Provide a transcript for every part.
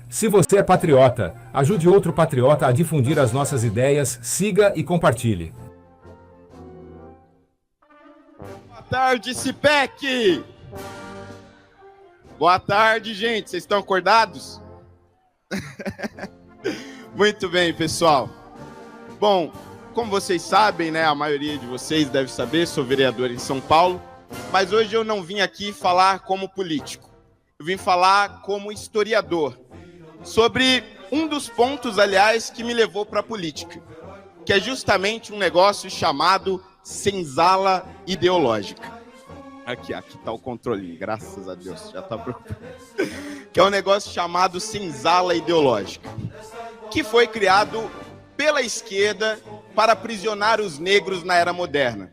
Se você é patriota, ajude outro patriota a difundir as nossas ideias, siga e compartilhe. Boa tarde, CIPEC! Boa tarde, gente. Vocês estão acordados? Muito bem, pessoal. Bom, como vocês sabem, né, a maioria de vocês deve saber, sou vereador em São Paulo, mas hoje eu não vim aqui falar como político. Eu vim falar como historiador, sobre um dos pontos, aliás, que me levou para a política, que é justamente um negócio chamado senzala ideológica. Aqui está o controlinho, graças a Deus, já está preocupado. Que é um negócio chamado senzala ideológica, que foi criado pela esquerda para aprisionar os negros na era moderna.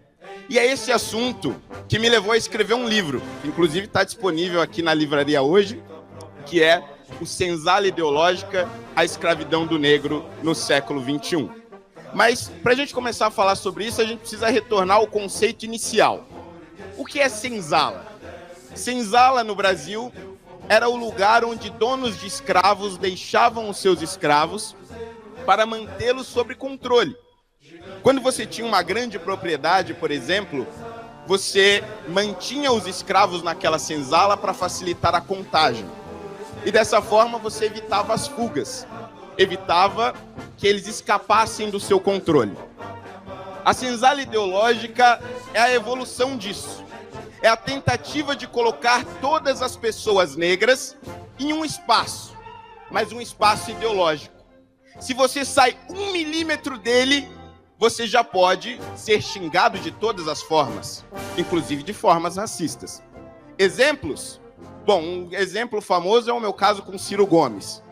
E é esse assunto que me levou a escrever um livro, que inclusive está disponível aqui na livraria hoje, que é O Senzala Ideológica, a Escravidão do Negro no Século XXI. Mas, para a gente começar a falar sobre isso, a gente precisa retornar ao conceito inicial. O que é senzala? Senzala, no Brasil, era o lugar onde donos de escravos deixavam os seus escravos para mantê-los sob controle. Quando você tinha uma grande propriedade, por exemplo, você mantinha os escravos naquela senzala para facilitar a contagem. E dessa forma você evitava as fugas, evitava que eles escapassem do seu controle. A senzala ideológica é a evolução disso. É a tentativa de colocar todas as pessoas negras em um espaço, mas um espaço ideológico. Se você sai 1 milímetro dele, você já pode ser xingado de todas as formas, inclusive de formas racistas. Exemplos? Bom, um exemplo famoso é o meu caso com Ciro Gomes,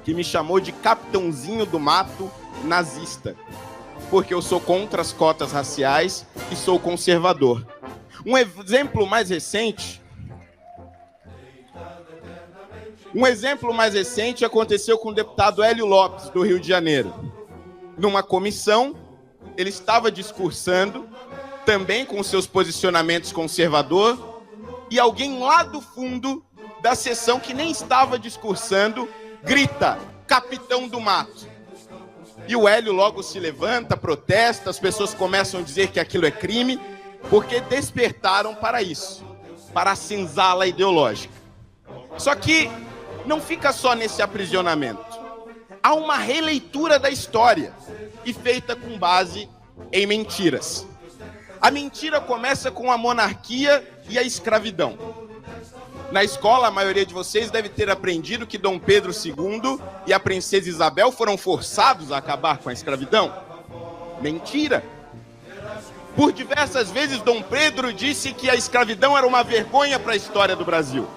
que me chamou de capitãozinho do mato nazista, porque eu sou contra as cotas raciais e sou conservador. Um exemplo mais recente aconteceu com o deputado Hélio Lopes, do Rio de Janeiro. Numa comissão, ele estava discursando, também com seus posicionamentos conservadores, e alguém lá do fundo da sessão, que nem estava discursando, grita, capitão do mato. E o Hélio logo se levanta, protesta, as pessoas começam a dizer que aquilo é crime, porque despertaram para isso, para a senzala ideológica. Só que não fica só nesse aprisionamento. Há uma releitura da história, e feita com base em mentiras. A mentira começa com a monarquia e a escravidão. Na escola, a maioria de vocês deve ter aprendido que Dom Pedro II e a princesa Isabel foram forçados a acabar com a escravidão. Mentira! Por diversas vezes, Dom Pedro disse que a escravidão era uma vergonha para a história do Brasil.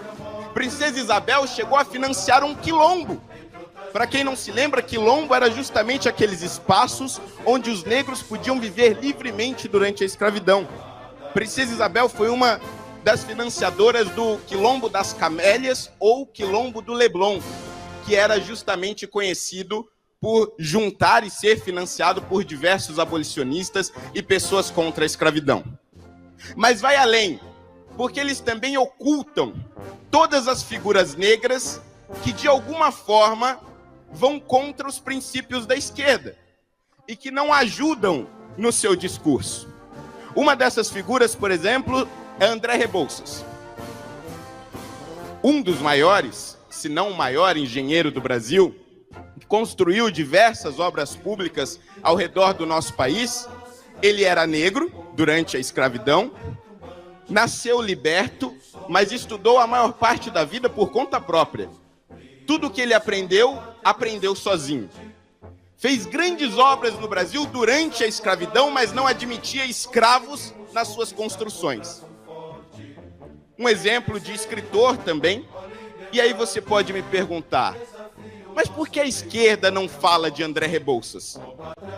Princesa Isabel chegou a financiar um quilombo. Para quem não se lembra, quilombo era justamente aqueles espaços onde os negros podiam viver livremente durante a escravidão. Princesa Isabel foi uma das financiadoras do Quilombo das Camélias ou Quilombo do Leblon, que era justamente conhecido por juntar e ser financiado por diversos abolicionistas e pessoas contra a escravidão. Mas vai além, porque eles também ocultam todas as figuras negras que, de alguma forma, vão contra os princípios da esquerda e que não ajudam no seu discurso. Uma dessas figuras, por exemplo, é André Rebouças. Um dos maiores, se não o maior engenheiro do Brasil, que construiu diversas obras públicas ao redor do nosso país. Ele era negro durante a escravidão, nasceu liberto, mas estudou a maior parte da vida por conta própria. Tudo que ele aprendeu, aprendeu sozinho. Fez grandes obras no Brasil durante a escravidão, mas não admitia escravos nas suas construções. Um exemplo de escritor também. E aí você pode me perguntar, mas por que a esquerda não fala de André Rebouças?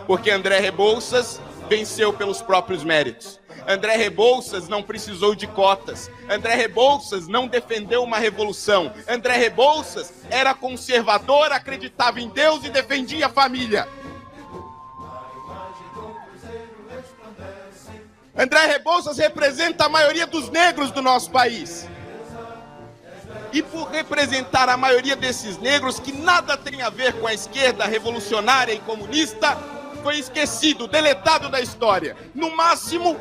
Porque André Rebouças venceu pelos próprios méritos. André Rebouças não precisou de cotas. André Rebouças não defendeu uma revolução. André Rebouças era conservador, acreditava em Deus e defendia a família. André Rebouças representa a maioria dos negros do nosso país. E por representar a maioria desses negros, que nada tem a ver com a esquerda revolucionária e comunista, foi esquecido, deletado da história. No máximo,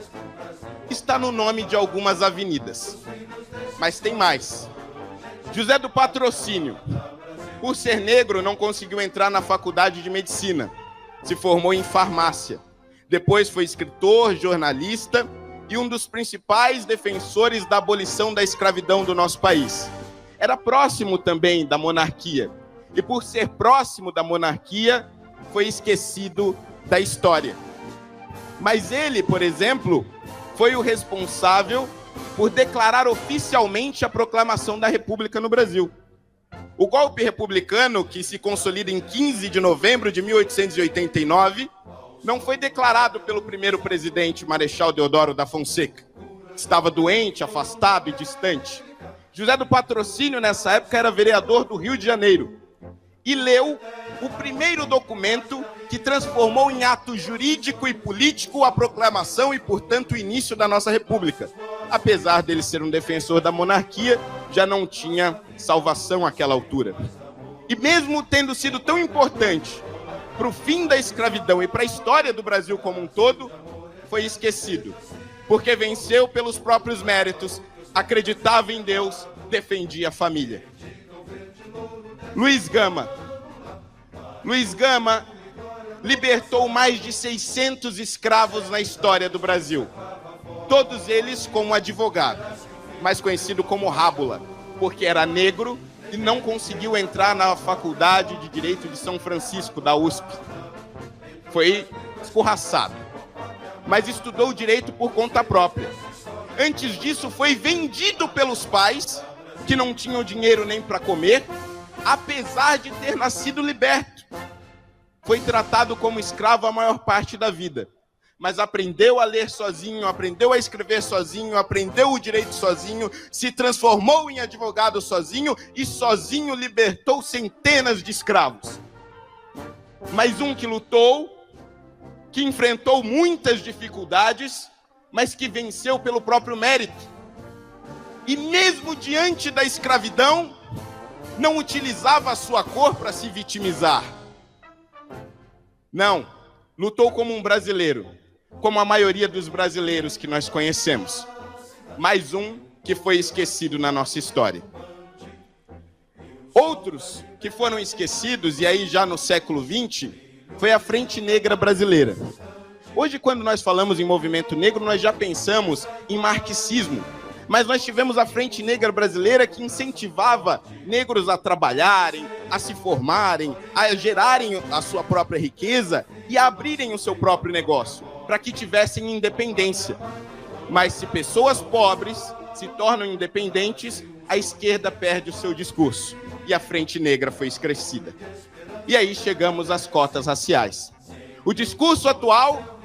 está no nome de algumas avenidas. Mas tem mais. José do Patrocínio, por ser negro, não conseguiu entrar na faculdade de medicina. Se formou em farmácia. Depois foi escritor, jornalista e um dos principais defensores da abolição da escravidão do nosso país. Era próximo também da monarquia. E por ser próximo da monarquia, foi esquecido da história. Mas ele, por exemplo, foi o responsável por declarar oficialmente a proclamação da República no Brasil. O golpe republicano, que se consolida em 15 de novembro de 1889, não foi declarado pelo primeiro presidente, Marechal Deodoro da Fonseca. Estava doente, afastado e distante. José do Patrocínio, nessa época, era vereador do Rio de Janeiro e leu o primeiro documento que transformou em ato jurídico e político a proclamação e, portanto, o início da nossa República. Apesar dele ser um defensor da monarquia, já não tinha salvação àquela altura. E mesmo tendo sido tão importante para o fim da escravidão e para a história do Brasil como um todo, foi esquecido, porque venceu pelos próprios méritos, acreditava em Deus, defendia a família. Luiz Gama. Luiz Gama libertou mais de 600 escravos na história do Brasil. Todos eles como advogado, mais conhecido como Rábula, porque era negro e não conseguiu entrar na Faculdade de Direito de São Francisco, da USP. Foi escorraçado, mas estudou direito por conta própria. Antes disso, foi vendido pelos pais, que não tinham dinheiro nem para comer, apesar de ter nascido liberto. Foi tratado como escravo a maior parte da vida, mas aprendeu a ler sozinho, aprendeu a escrever sozinho, aprendeu o direito sozinho, se transformou em advogado sozinho e sozinho libertou centenas de escravos. Mais um que lutou, que enfrentou muitas dificuldades, mas que venceu pelo próprio mérito. E mesmo diante da escravidão, não utilizava a sua cor para se vitimizar. Não, lutou como um brasileiro, como a maioria dos brasileiros que nós conhecemos. Mais um que foi esquecido na nossa história. Outros que foram esquecidos, e aí já no século XX, foi a Frente Negra Brasileira. Hoje, quando nós falamos em movimento negro, nós já pensamos em marxismo. Mas nós tivemos a Frente Negra Brasileira que incentivava negros a trabalharem, a se formarem, a gerarem a sua própria riqueza e a abrirem o seu próprio negócio, para que tivessem independência. Mas se pessoas pobres se tornam independentes, a esquerda perde o seu discurso e a Frente Negra foi esquecida. E aí chegamos às cotas raciais. O discurso atual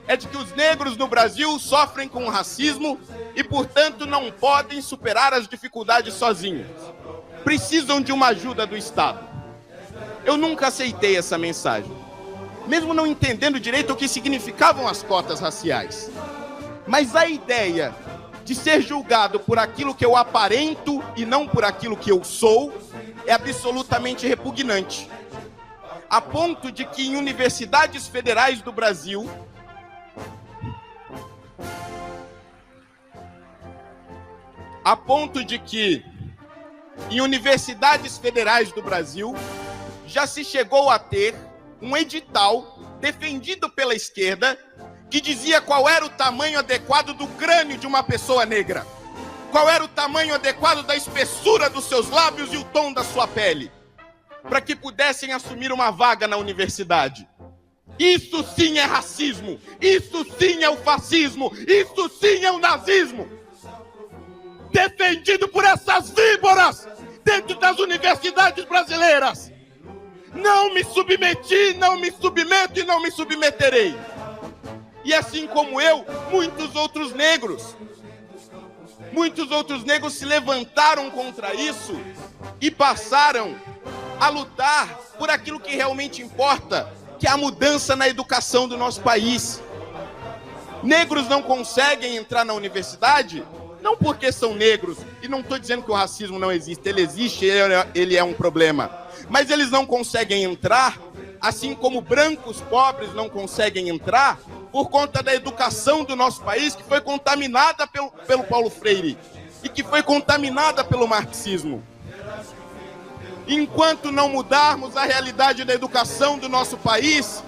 é de que os negros no Brasil sofrem com o racismo e, portanto, não podem superar as dificuldades sozinhos. Precisam de uma ajuda do Estado. Eu nunca aceitei essa mensagem, mesmo não entendendo direito o que significavam as cotas raciais. Mas a ideia de ser julgado por aquilo que eu aparento e não por aquilo que eu sou é absolutamente repugnante. A ponto de que em universidades federais do Brasil, já se chegou a ter um edital defendido pela esquerda que dizia qual era o tamanho adequado do crânio de uma pessoa negra, qual era o tamanho adequado da espessura dos seus lábios e o tom da sua pele, para que pudessem assumir uma vaga na universidade. Isso sim é racismo, isso sim é o fascismo, isso sim é o nazismo, defendido por essas víboras dentro das universidades brasileiras. Não me submeti, não me submeto e não me submeterei. E assim como eu, muitos outros negros se levantaram contra isso e passaram a lutar por aquilo que realmente importa, que é a mudança na educação do nosso país. Negros não conseguem entrar na universidade, não porque são negros E não estou dizendo que o racismo não existe, ele existe, ele é um problema. Mas eles não conseguem entrar, assim como brancos pobres não conseguem entrar, por conta da educação do nosso país, que foi contaminada pelo Paulo Freire e que foi contaminada pelo marxismo. Enquanto não mudarmos a realidade da educação do nosso país,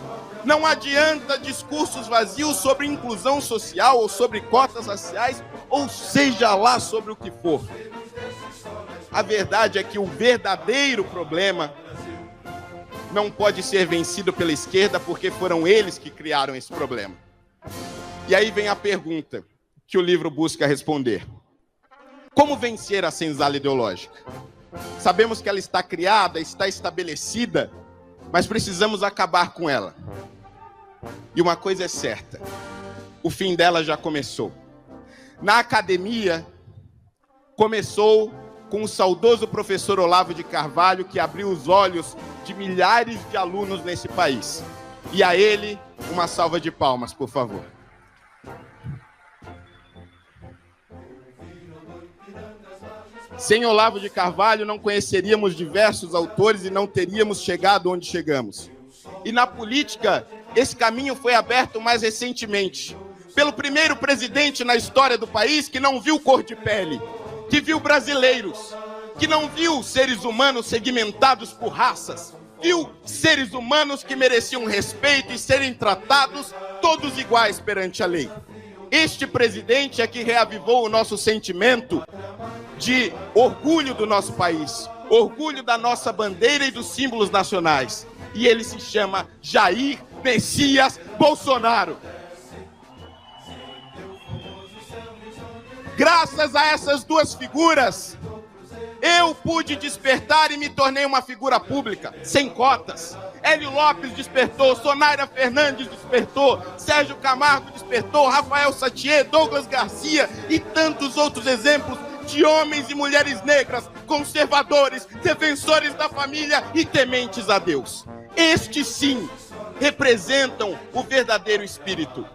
não adianta discursos vazios sobre inclusão social ou sobre cotas raciais, ou seja lá sobre o que for. A verdade é que o verdadeiro problema não pode ser vencido pela esquerda, porque foram eles que criaram esse problema. E aí vem a pergunta que o livro busca responder. Como vencer a senzala ideológica? Sabemos que ela está criada, está estabelecida, mas precisamos acabar com ela. E uma coisa é certa, o fim dela já começou. Na academia, começou com o saudoso professor Olavo de Carvalho, que abriu os olhos de milhares de alunos nesse país. E a ele, uma salva de palmas, por favor. Sem Olavo de Carvalho, não conheceríamos diversos autores e não teríamos chegado onde chegamos. E na política, esse caminho foi aberto mais recentemente, pelo primeiro presidente na história do país que não viu cor de pele, que viu brasileiros, que não viu seres humanos segmentados por raças, viu seres humanos que mereciam respeito e serem tratados todos iguais perante a lei. Este presidente é que reavivou o nosso sentimento de orgulho do nosso país, orgulho da nossa bandeira e dos símbolos nacionais. E ele se chama Jair Messias Bolsonaro. Graças a essas duas figuras, eu pude despertar e me tornei uma figura pública, sem cotas. Hélio Lopes despertou, Sonaira Fernandes despertou, Sérgio Camargo despertou, Rafael Satier, Douglas Garcia e tantos outros exemplos de homens e mulheres negras, conservadores, defensores da família e tementes a Deus. Estes, sim, representam o verdadeiro espírito.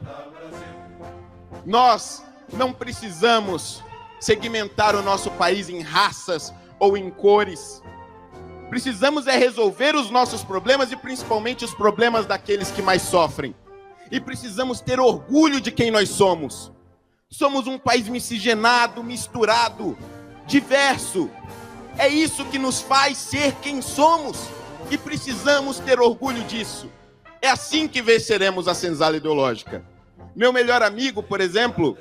Nós não precisamos segmentar o nosso país em raças ou em cores. Precisamos resolver os nossos problemas e principalmente os problemas daqueles que mais sofrem. E precisamos ter orgulho de quem nós somos. Somos um país miscigenado, misturado, diverso. É isso que nos faz ser quem somos. E precisamos ter orgulho disso. É assim que venceremos a senzala ideológica. Meu melhor amigo, por exemplo,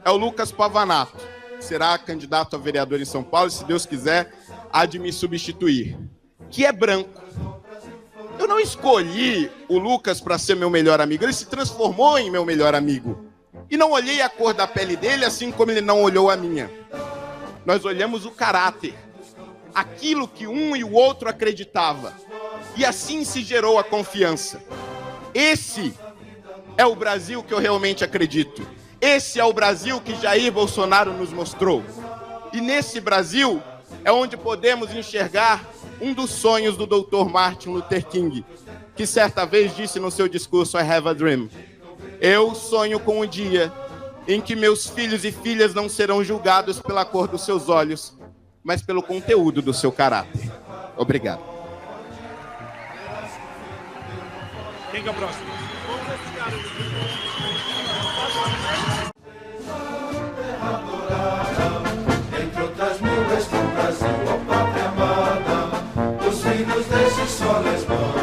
é o Lucas Pavanato. Será candidato a vereador em São Paulo e, se Deus quiser, há de me substituir. Que é branco. Eu não escolhi o Lucas para ser meu melhor amigo. Ele se transformou em meu melhor amigo. E não olhei a cor da pele dele, assim como ele não olhou a minha. Nós olhamos o caráter. Aquilo que um e o outro acreditava. E assim se gerou a confiança. Esse é o Brasil que eu realmente acredito. Esse é o Brasil que Jair Bolsonaro nos mostrou. E nesse Brasil é onde podemos enxergar um dos sonhos do Dr. Martin Luther King, que certa vez disse no seu discurso I have a dream. Eu sonho com o dia em que meus filhos e filhas não serão julgados pela cor dos seus olhos, mas pelo conteúdo do seu caráter. Obrigado. Quem que é o próximo? Entre outras nuvens do Brasil, ó pátria amada, os filhos desse sol esbora.